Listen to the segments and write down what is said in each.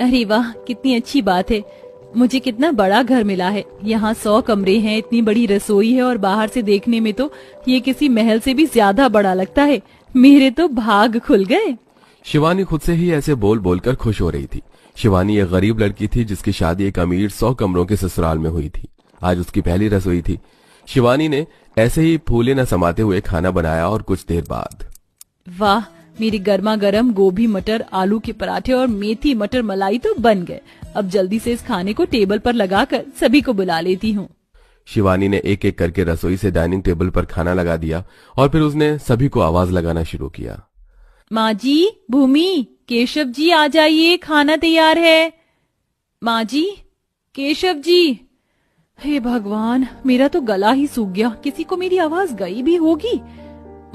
अरे वाह, कितनी अच्छी बात है। मुझे कितना बड़ा घर मिला है। यहाँ 100 कमरे हैं, इतनी बड़ी रसोई है और बाहर से देखने में तो ये किसी महल से भी ज्यादा बड़ा लगता है। मेरे तो भाग खुल गए। शिवानी खुद से ही ऐसे बोल बोलकर खुश हो रही थी। शिवानी एक गरीब लड़की थी जिसकी शादी एक अमीर 100 कमरों के ससुराल में हुई थी। आज उसकी पहली रसोई थी। शिवानी ने ऐसे ही फूले न समाते हुए खाना बनाया और कुछ देर बाद वाह, मेरी गर्मा गर्म गोभी मटर आलू के पराठे और मेथी मटर मलाई तो बन गए। अब जल्दी से इस खाने को टेबल पर लगाकर सभी को बुला लेती हूँ। शिवानी ने एक एक करके रसोई से डाइनिंग टेबल पर खाना लगा दिया और फिर उसने सभी को आवाज लगाना शुरू किया। माँ जी, भूमि, केशव जी आ जाइए, खाना तैयार है। माँ जी, केशव जी। हे भगवान, मेरा तो गला ही सूख गया। किसी को मेरी आवाज गई भी होगी?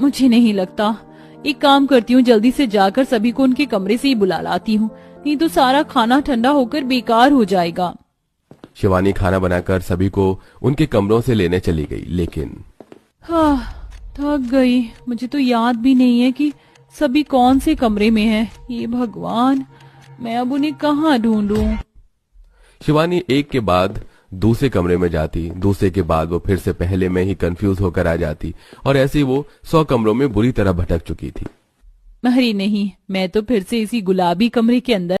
मुझे नहीं लगता। एक काम करती हूँ, जल्दी से जाकर सभी को उनके कमरे से ही बुला लाती हूँ, नहीं तो सारा खाना ठंडा होकर बेकार हो जाएगा। शिवानी खाना बनाकर सभी को उनके कमरों से लेने चली गई, लेकिन थक गई। मुझे तो याद भी नहीं है कि सभी कौन से कमरे में हैं। ये भगवान, मैं अब उन्हें कहाँ ढूंढूं? शिवानी एक के बाद दूसरे कमरे में जाती, दूसरे के बाद वो फिर से पहले में ही कंफ्यूज होकर आ जाती और ऐसे ही वो 100 कमरों में बुरी तरह भटक चुकी थी। अरे नहीं, मैं तो फिर से इसी गुलाबी कमरे के अंदर